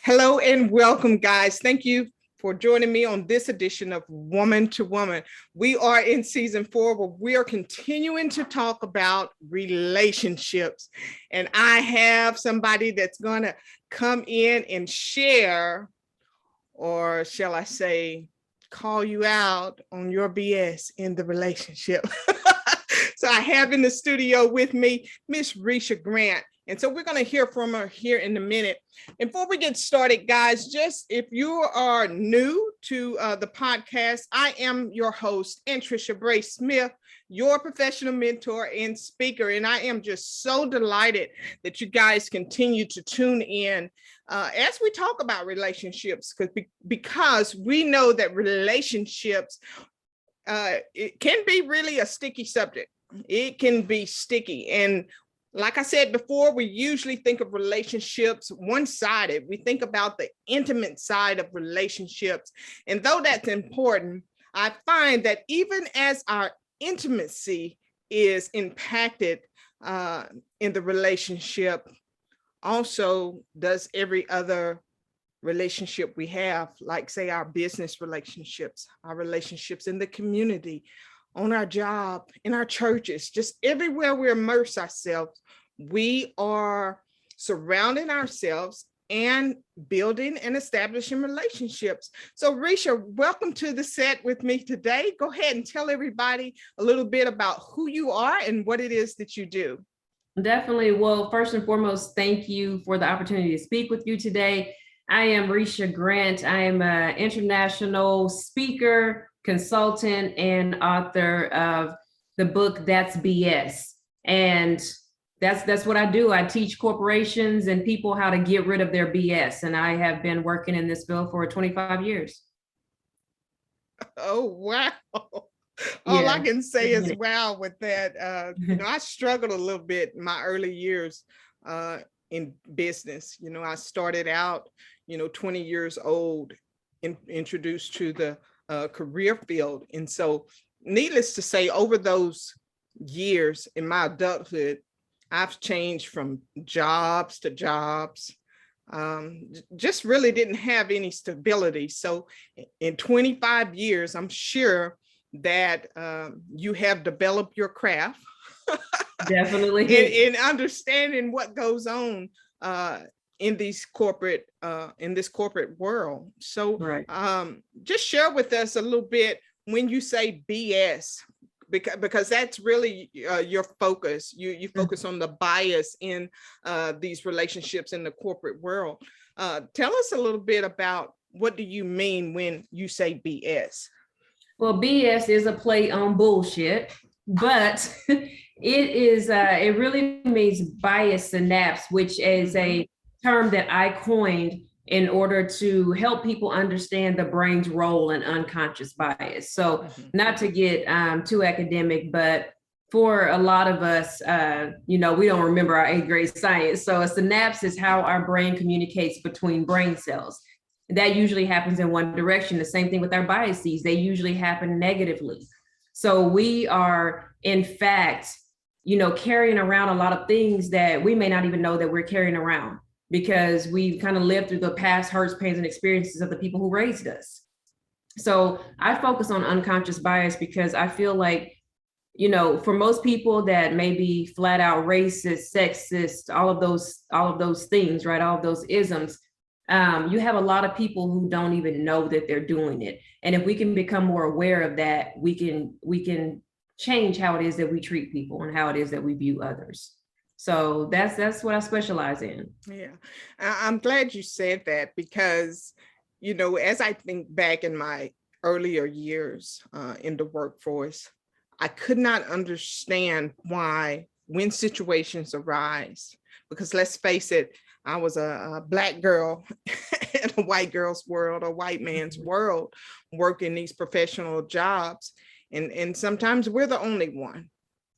Hello and welcome, guys. Thank you for joining me on this edition of Woman to Woman. We are in season 4 where we are continuing to talk about relationships. And I have somebody that's going to come in and share, or shall I say, call you out on your BS in the relationship. So I have in the studio with me Miss Risha Grant. And so we're going to hear from her here in a minute. And before we get started, guys, just if you are new to the podcast, I am your host, Anntricia Bray Smith, your professional mentor and speaker. And I am just so delighted that you guys continue to tune in as we talk about relationships, because we know that relationships, it can be really a sticky subject. It can be sticky. And like I said before, we usually think of relationships one-sided. We think about the intimate side of relationships. And though that's important, I find that even as our intimacy is impacted in the relationship, also does every other relationship we have, like say our business relationships, our relationships in the community, on our job, in our churches, just everywhere we immerse ourselves, we are surrounding ourselves and building and establishing relationships. So Risha, welcome to the set with me today. Go ahead and tell everybody a little bit about who you are and what it is that you do. Definitely. Well, first and foremost, thank you for the opportunity to speak with you today. I am Risha Grant. I am an international speaker, consultant, and author of the book That's BS. And that's what I do. I teach corporations and people how to get rid of their BS. And I have been working in this field for 25 years. Oh, wow. All I can say is wow with that. I struggled a little bit in my early years in business. I started out, 20 years old, introduced to the career field. And so needless to say, over those years in my adulthood, I've changed from jobs to jobs. Just really didn't have any stability. So in 25 years, I'm sure that you have developed your craft. Definitely. in understanding what goes on in this corporate world. So right. Just share with us a little bit when you say BS, because that's really your focus. You focus on the bias in these relationships in the corporate world. Tell us a little bit about what do you mean when you say BS? Well, BS is a play on bullshit, but it really means bias synapse, which is a term that I coined in order to help people understand the brain's role in unconscious bias. So not to get too academic, but for a lot of us, we don't remember our 8th grade science. So a synapse is how our brain communicates between brain cells. That usually happens in one direction. The same thing with our biases. They usually happen negatively. So we are, in fact, carrying around a lot of things that we may not even know that we're carrying around, because we kind of lived through the past hurts, pains, and experiences of the people who raised us. So I focus on unconscious bias because I feel like, for most people that may be flat out racist, sexist, all of those things, right? All of those isms, you have a lot of people who don't even know that they're doing it. And if we can become more aware of that, we can change how it is that we treat people and how it is that we view others. So that's what I specialize in. Yeah, I'm glad you said that, because, as I think back in my earlier years in the workforce, I could not understand why, when situations arise, because let's face it, I was a Black girl in a white girl's world, a white man's world, working these professional jobs. And sometimes we're the only one.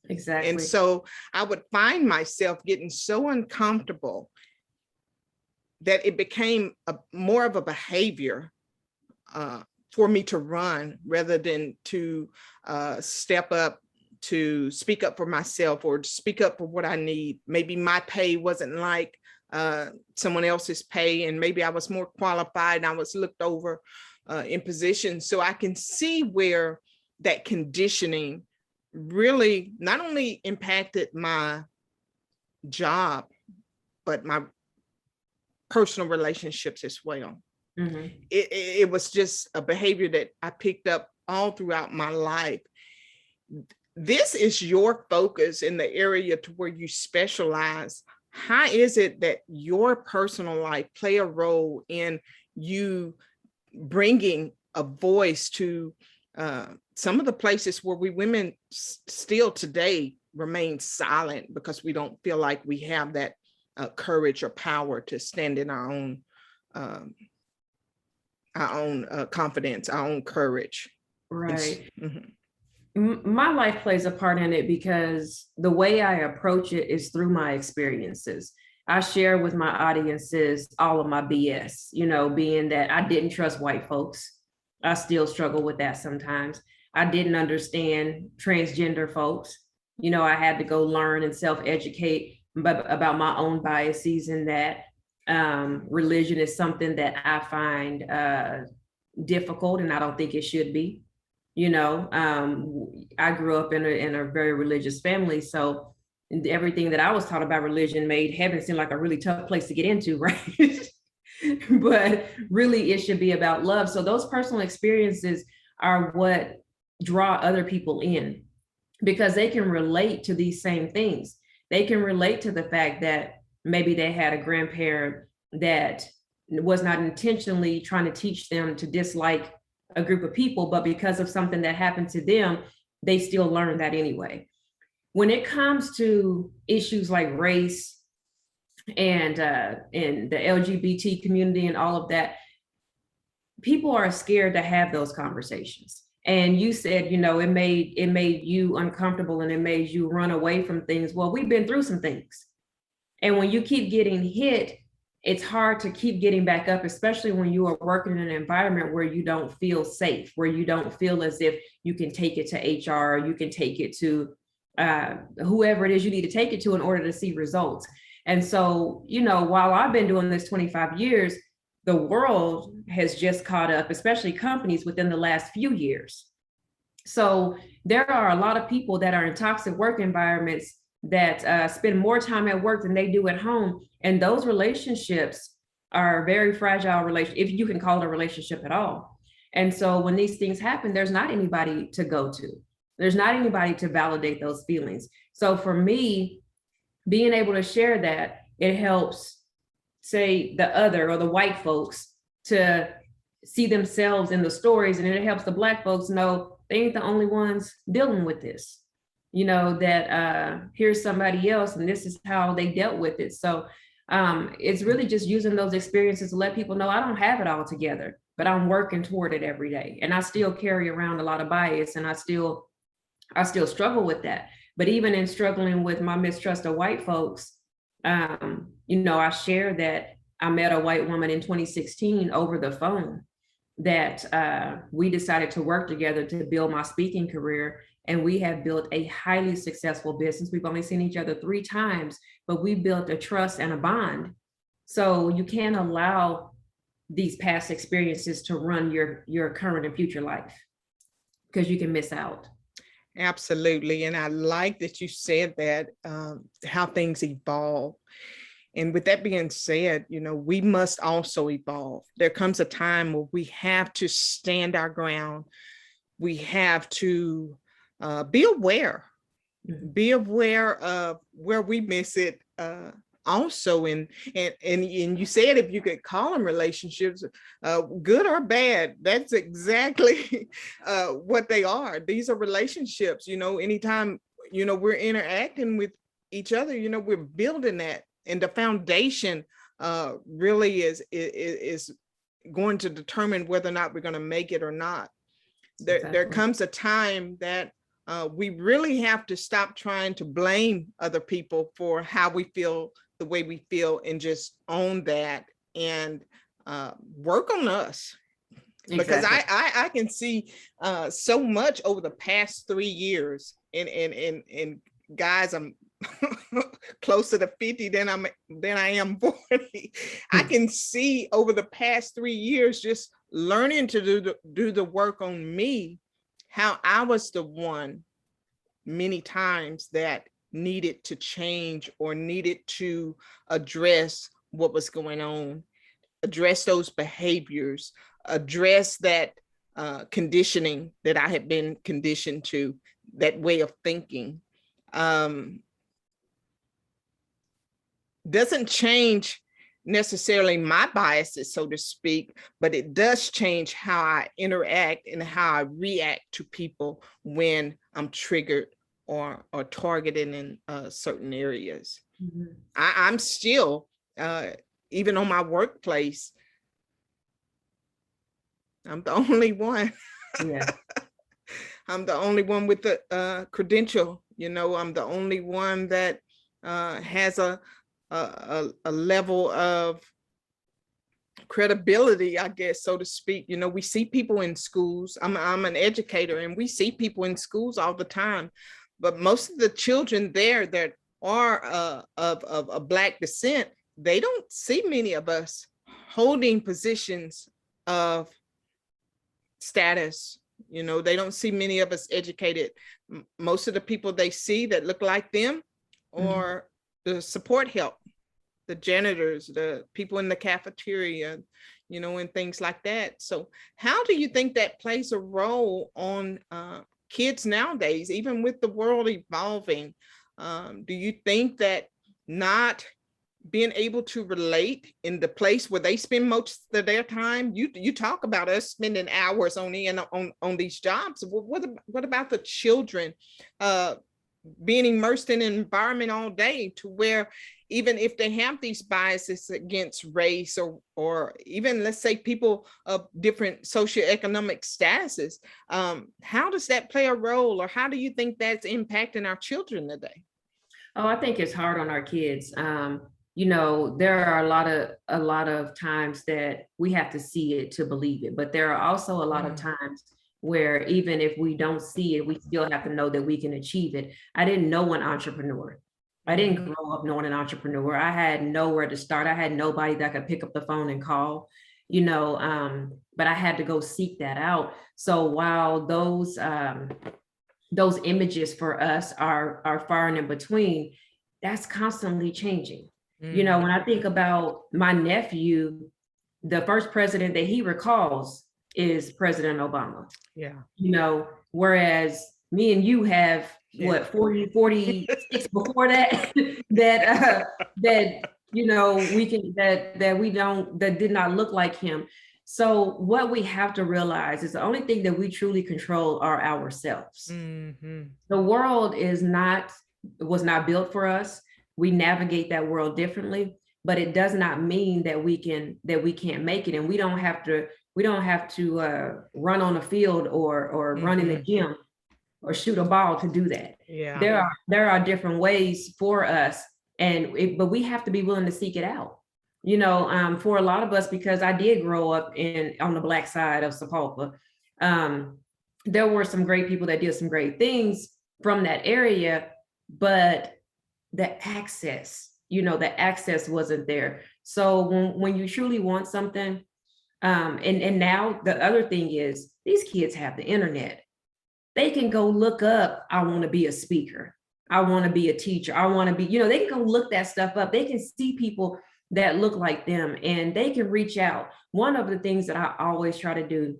Exactly. And so I would find myself getting so uncomfortable that it became more of a behavior for me to run rather than to step up, to speak up for myself or to speak up for what I need. Maybe my pay wasn't like someone else's pay, and maybe I was more qualified and I was looked over in positions. So I can see where that conditioning really not only impacted my job, but my personal relationships as well. Mm-hmm. It was just a behavior that I picked up all throughout my life. This is your focus in the area to where you specialize. How is it that your personal life play a role in you bringing a voice to some of the places where we women still today remain silent because we don't feel like we have that courage or power to stand in our own confidence, our own courage. Right. My life plays a part in it because the way I approach it is through my experiences. I share with my audiences all of my BS, you know, being that I didn't trust white folks. I still struggle with that sometimes. I didn't understand transgender folks. You know, I had to go learn and self-educate about my own biases, and that religion is something that I find difficult, and I don't think it should be. You know, I grew up in a very religious family, so everything that I was taught about religion made heaven seem like a really tough place to get into, right? But really, it should be about love. So those personal experiences are what draw other people in, because they can relate to these same things. They can relate to the fact that maybe they had a grandparent that was not intentionally trying to teach them to dislike a group of people, but because of something that happened to them, they still learn that anyway. When it comes to issues like race and the LGBT community and all of that, people are scared to have those conversations. And you said, you know, it made you uncomfortable and it made you run away from things. Well, we've been through some things. And when you keep getting hit, it's hard to keep getting back up, especially when you are working in an environment where you don't feel safe, where you don't feel as if you can take it to HR, you can take it to whoever it is you need to take it to in order to see results. And so, you know, while I've been doing this 25 years, the world has just caught up, especially companies within the last few years. So there are a lot of people that are in toxic work environments that spend more time at work than they do at home. And those relationships are very fragile if you can call it a relationship at all. And so when these things happen, there's not anybody to go to. There's not anybody to validate those feelings. So for me, being able to share that, it helps, say, the other or the white folks to see themselves in the stories. And it helps the Black folks know they ain't the only ones dealing with this. You know, that here's somebody else and this is how they dealt with it. So it's really just using those experiences to let people know I don't have it all together, but I'm working toward it every day. And I still carry around a lot of bias, and I still struggle with that. But even in struggling with my mistrust of white folks, you know, I share that I met a white woman in 2016 over the phone that we decided to work together to build my speaking career. And we have built a highly successful business. We've only seen each other 3 times, but we built a trust and a bond. So you can't allow these past experiences to run your current and future life, because you can miss out. Absolutely. And I like that you said that, how things evolve. And with that being said, you know, we must also evolve. There comes a time where we have to stand our ground. We have to be aware of where we miss it also. And you said if you could call them relationships, good or bad, that's exactly what they are. These are relationships. You know, anytime, you know, we're interacting with each other, you know, we're building that. And the foundation really is going to determine whether or not we're going to make it or not. There comes a time that we really have to stop trying to blame other people for how we feel the way we feel, and just own that and work on us. Exactly. Because I can see so much over the past 3 years, and guys, I'm closer to 50 than I am 40. I can see over the past 3 years, just learning to do the work on me, how I was the one many times that needed to change or needed to address what was going on, address those behaviors, address that conditioning that I had been conditioned to, that way of thinking. Doesn't change necessarily my biases, so to speak, but it does change how I interact and how I react to people when I'm triggered or targeted in certain areas. Mm-hmm. I'm still, even on my workplace, I'm the only one. Yeah. I'm the only one with the credential. I'm the only one that has a level of credibility, I guess, so to speak. We see people in schools. I'm an educator, and we see people in schools all the time. But most of the children there that are of Black descent, they don't see many of us holding positions of status. They don't see many of us educated. Most of the people they see that look like them are the support help, the janitors, the people in the cafeteria, and things like that. So how do you think that plays a role on kids nowadays, even with the world evolving? Do you think that not being able to relate in the place where they spend most of their time, you talk about us spending hours on these jobs. What about the children being immersed in an environment all day, to where even if they have these biases against race or even, let's say, people of different socioeconomic statuses, how does that play a role, or how do you think that's impacting our children today? Oh, I think it's hard on our kids. There are a lot of times that we have to see it to believe it, but there are also a lot of times where even if we don't see it, we still have to know that we can achieve it. I didn't know an entrepreneur. I didn't grow up knowing an entrepreneur. I had nowhere to start. I had nobody that could pick up the phone and call, but I had to go seek that out. So while those images for us are far and in between, that's constantly changing. When I think about my nephew, the first president that he recalls is President Obama. Yeah. Whereas me and you have what, 40, 46 before that, that did not look like him. So what we have to realize is the only thing that we truly control are ourselves. The world was not built for us. We navigate that world differently, but it does not mean that we can't make it. And we don't have to run on the field or run in the gym or shoot a ball to do that. Yeah. There are different ways for us, but we have to be willing to seek it out. For a lot of us, because I did grow up on the Black side of Sapulpa, there were some great people that did some great things from that area, but the access wasn't there. So when you truly want something, and now the other thing is, these kids have the internet. They can go look up, I want to be a speaker, I want to be a teacher, I want to be, they can go look that stuff up. They can see people that look like them, and they can reach out. One of the things that I always try to do,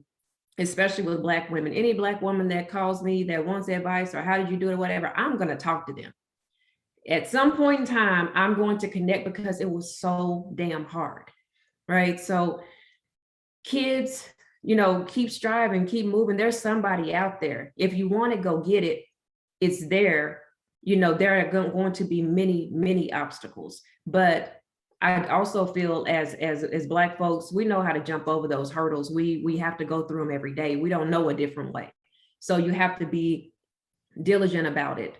especially with Black women, any Black woman that calls me that wants advice or how did you do it or whatever, I'm going to talk to them. At some point in time, I'm going to connect, because it was so damn hard, right? So kids, keep striving, keep moving. There's somebody out there. If you want to go get it, it's there. There are going to be many, many obstacles. But I also feel as Black folks, we know how to jump over those hurdles. We have to go through them every day. We don't know a different way. So you have to be diligent about it.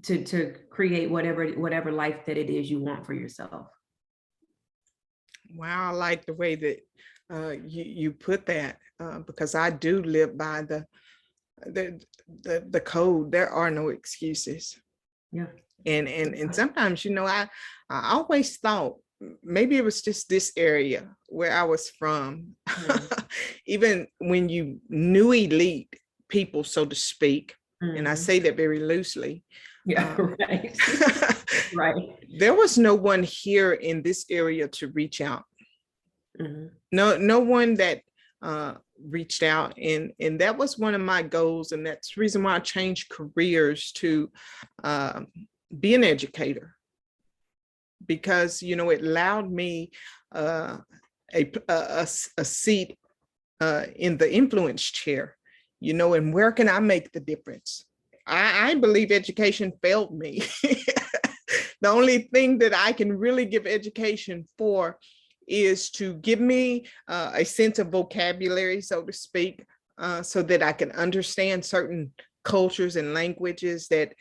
To create whatever life that it is you want for yourself. Wow, I like the way that you put that, because I do live by the code. There are no excuses. Yeah. And sometimes, I always thought maybe it was just this area where I was from. Even when you knew elite people, so to speak, and I say that very loosely. Yeah, right. Right. There was no one here in this area to reach out. No one that reached out, and that was one of my goals, and that's the reason why I changed careers to be an educator, because it allowed me a seat in the influence chair, and where can I make the difference? I believe education failed me. The only thing that I can really give education for is to give me a sense of vocabulary, so to speak, so that I can understand certain cultures and languages that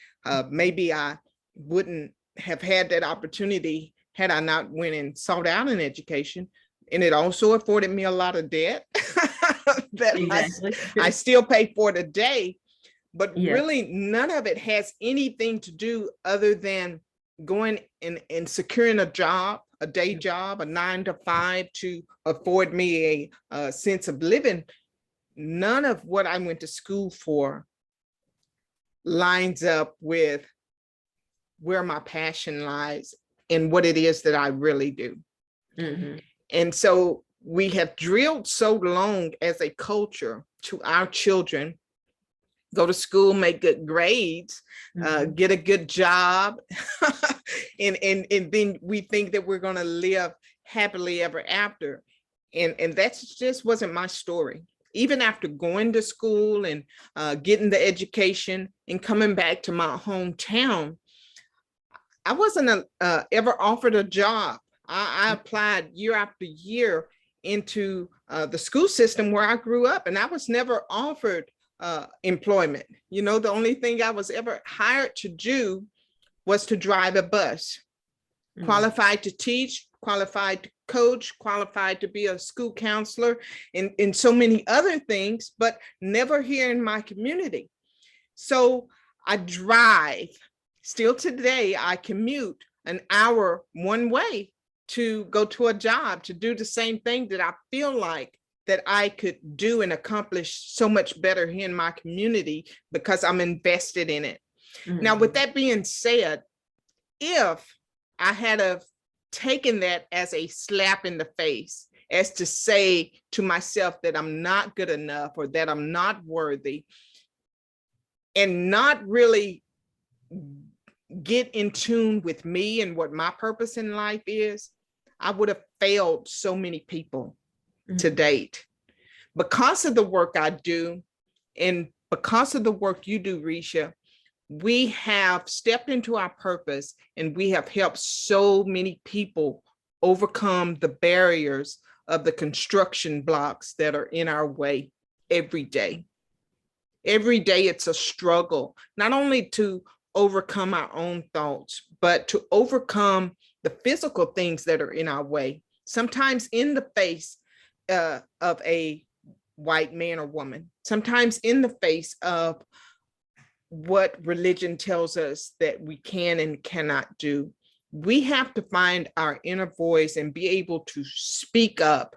maybe I wouldn't have had that opportunity had I not went and sought out an education. And it also afforded me a lot of debt that exactly. I still pay for today. But really, none of it has anything to do other than going and securing a job, a day job, a 9 to 5 to afford me a sense of living. None of what I went to school for lines up with where my passion lies and what it is that I really do. And so we have drilled so long as a culture to our children: go to school, make good grades, get a good job. and then we think that we're going to live happily ever after. And that just wasn't my story. Even after going to school and getting the education and coming back to my hometown, I wasn't ever offered a job. I applied year after year into the school system where I grew up, and I was never offered employment. The only thing I was ever hired to do was to drive a bus. Qualified to teach, qualified to coach, qualified to be a school counselor, and so many other things, but never here in my community. So I drive. Still today, I commute an hour one way to go to a job, to do the same thing that I feel like that I could do and accomplish so much better here in my community because I'm invested in it. Now, with that being said, if I had have taken that as a slap in the face, as to say to myself that I'm not good enough or that I'm not worthy, and not really get in tune with me and what my purpose in life is, I would have failed so many people to date. Because of the work I do, and because of the work you do, Risha, we have stepped into our purpose, and we have helped so many people overcome the barriers of the construction blocks that are in our way every day. Every day it's a struggle, not only to overcome our own thoughts, but to overcome the physical things that are in our way, sometimes in the face of a white man or woman, sometimes in the face of what religion tells us that we can and cannot do. We have to find our inner voice and be able to speak up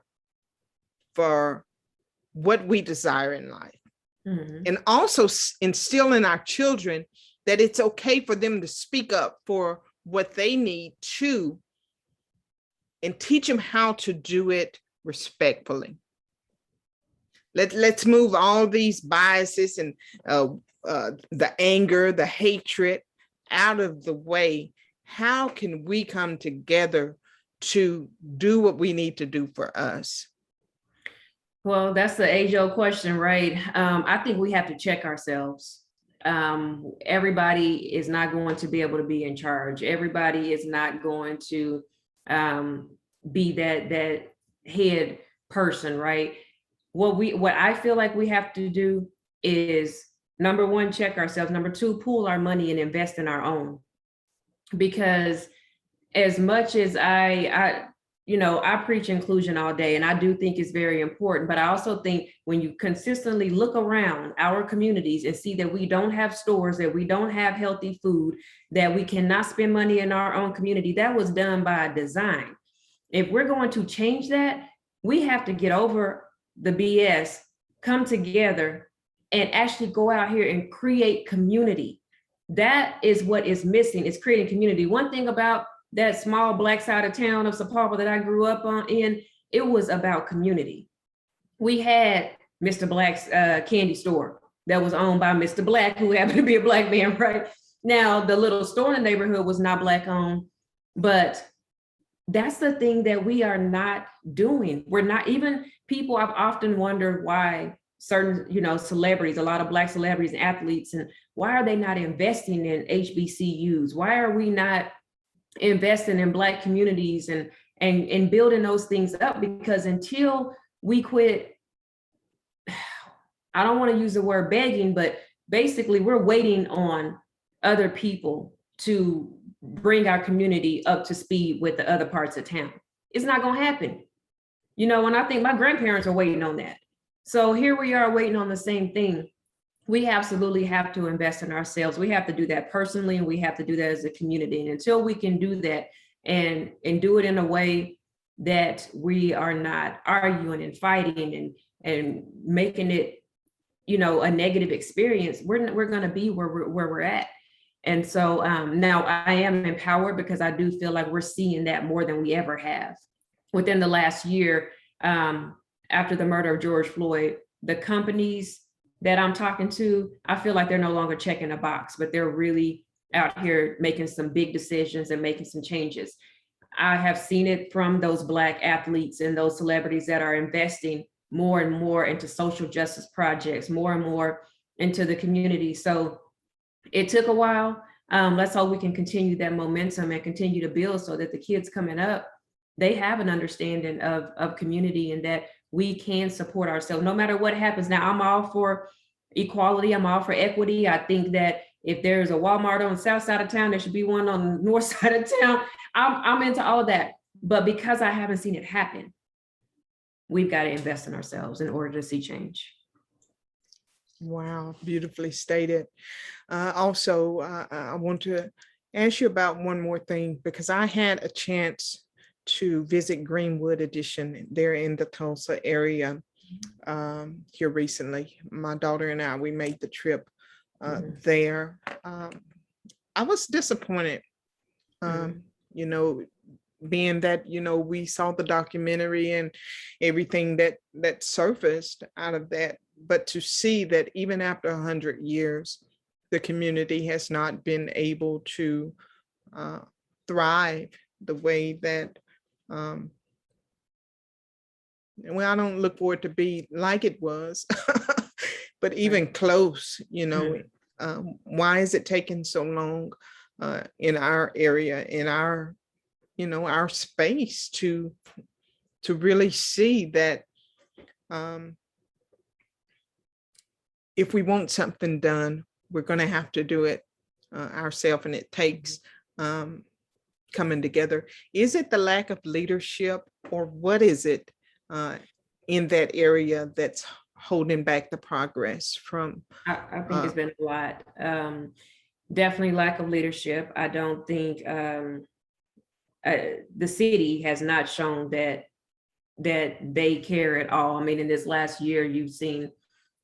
for what we desire in life. And also instill in our children that it's okay for them to speak up for what they need to, and teach them how to do it respectfully. Let's move all these biases and the anger, the hatred out of the way. How can we come together to do what we need to do for us? Well, that's the age-old question, right? I think we have to check ourselves. Everybody is not going to be able to be in charge. Everybody is not going to be that head person, right? What I feel like we have to do is, number one, check ourselves. Number two, pool our money and invest in our own. Because as much as I I preach inclusion all day, and I do think it's very important, but I also think when you consistently look around our communities and see that we don't have stores, that we don't have healthy food, that we cannot spend money in our own community, that was done by design. If we're going to change that, we have to get over the BS, come together, and actually go out here and create community. That is what is missing, is creating community. One thing about that small Black side of town of Sapulpa that I grew up in, it was about community. We had Mr. Black's candy store that was owned by Mr. Black, who happened to be a Black man, right? Now, the little store in the neighborhood was not Black owned, but that's the thing that we are not doing. We're not, even people, I've often wondered why certain, celebrities, a lot of Black celebrities and athletes, and why are they not investing in HBCUs? Why are we not investing in Black communities and building those things up? Because until we quit, I don't want to use the word begging, but basically we're waiting on other people to bring our community up to speed with the other parts of town. It's not going to happen. And I think my grandparents are waiting on that. So here we are waiting on the same thing. We absolutely have to invest in ourselves. We have to do that personally, and we have to do that as a community. And until we can do that and do it in a way that we are not arguing and fighting and making it, a negative experience, we're going to be where we're at. And so now I am empowered because I do feel like we're seeing that more than we ever have. Within the last year, after the murder of George Floyd, the companies that I'm talking to, I feel like they're no longer checking a box, but they're really out here making some big decisions and making some changes. I have seen it from those Black athletes and those celebrities that are investing more and more into social justice projects, more and more into the community. So it took a while. Let's hope we can continue that momentum and continue to build so that the kids coming up, they have an understanding of community and that we can support ourselves no matter what happens. Now, I'm all for equality. I'm all for equity. I think that if there's a Walmart on the south side of town, there should be one on the north side of town. I'm into all of that. But because I haven't seen it happen, we've got to invest in ourselves in order to see change. Wow, beautifully stated. Also, I want to ask you about one more thing, because I had a chance to visit Greenwood Edition there in the Tulsa area here recently. My daughter and I, we made the trip there. I was disappointed, being that, we saw the documentary and everything that surfaced out of that. But to see that even after 100 years, the community has not been able to thrive the way that, well, I don't look for it to be like it was, but even close, why is it taking so long in our area, in our, our space to really see that if we want something done, we're going to have to do it ourselves, and it takes coming together. Is it the lack of leadership, or what is it in that area that's holding back the progress from? I think it's been a lot. Definitely lack of leadership. I don't think the city has not shown that they care at all. I mean, in this last year, you've seen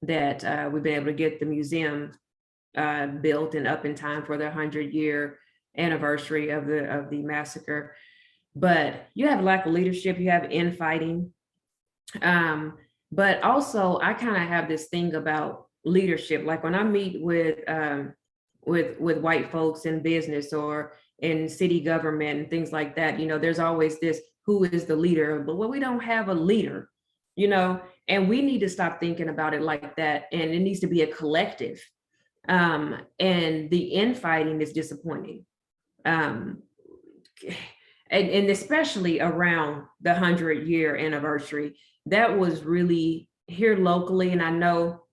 that we've been able to get the museum built and up in time for the 100-year anniversary of the massacre. But you have lack of leadership, you have infighting. But also, I kind of have this thing about leadership. Like when I meet with white folks in business or in city government and things like that, there's always this, who is the leader? But well, we don't have a leader, and we need to stop thinking about it like that. And it needs to be a collective. And the infighting is disappointing. And especially around the 100-year anniversary, that was really here locally. And I know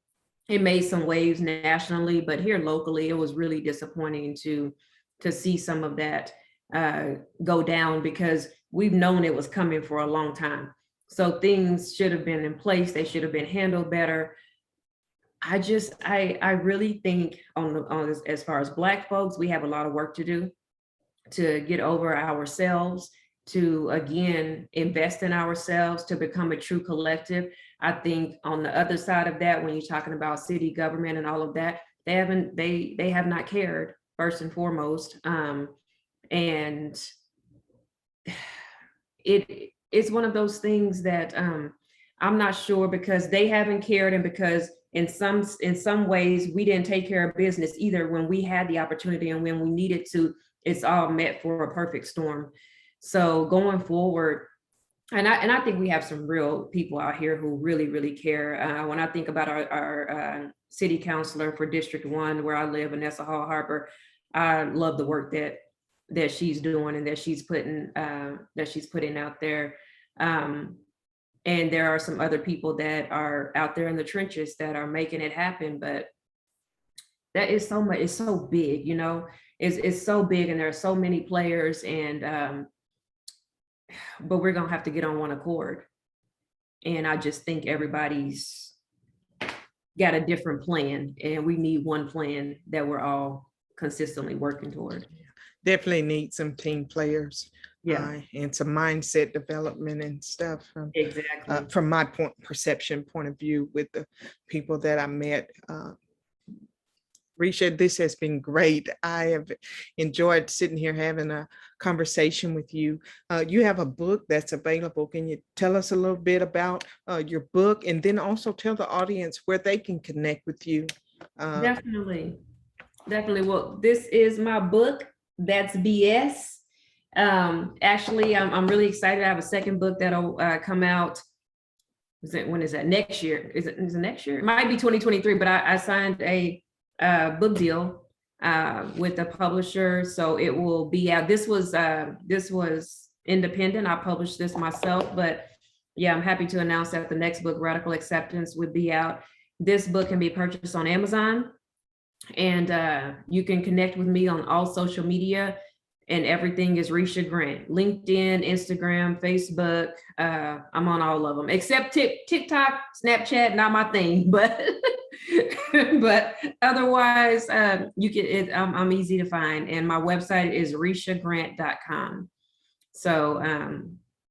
it made some waves nationally, but here locally, it was really disappointing to see some of that go down, because we've known it was coming for a long time. So things should have been in place. They should have been handled better. I really think as far as Black folks, we have a lot of work to do to get over ourselves, to again invest in ourselves, to become a true collective. I think on the other side of that, when you're talking about city government and all of that, they have not cared first and foremost. And it's one of those things that I'm not sure, because they haven't cared, and because in some ways we didn't take care of business either when we had the opportunity and when we needed to. It's all met for a perfect storm. So going forward, and I think we have some real people out here who really care. When I think about our city councilor for District 1, where I live, Vanessa Hall Harper, I love the work that she's doing and that she's putting out there. And there are some other people that are out there in the trenches that are making it happen. But that is so much. It's so big, you know. It's so big, and there are so many players, and but we're gonna have to get on one accord. And I just think everybody's got a different plan, and we need one plan that we're all consistently working toward. Definitely need some team players. Yeah, And some mindset development and stuff. exactly. From my perception point of view, with the people that I met. Risha, this has been great. I have enjoyed sitting here having a conversation with you. You have a book that's available. Can you tell us a little bit about your book, and then also tell the audience where they can connect with you? Definitely. Well, this is my book, That's BS. Actually, I'm really excited. I have a second book that'll come out. When is that? Next year? Is it next year? It might be 2023, but I signed a book deal with the publisher, so it will be out. This was independent. I published this myself, but yeah, I'm happy to announce that the next book, Radical Acceptance, would be out. This book can be purchased on Amazon, and you can connect with me on all social media, and everything is Risha Grant. LinkedIn, Instagram, Facebook. I'm on all of them except TikTok, Snapchat, not my thing, but but otherwise, you can. I'm easy to find, and my website is rishagrant.com. So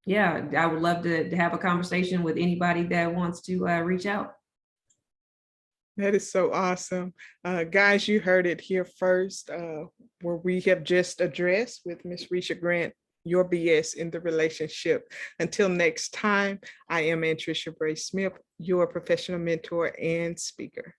yeah, I would love to have a conversation with anybody that wants to reach out. That is so awesome. Guys, you heard it here first, where we have just addressed with Miss Risha Grant, your BS in the relationship. Until next time, I am Anntricia Bray Smith, your professional mentor and speaker.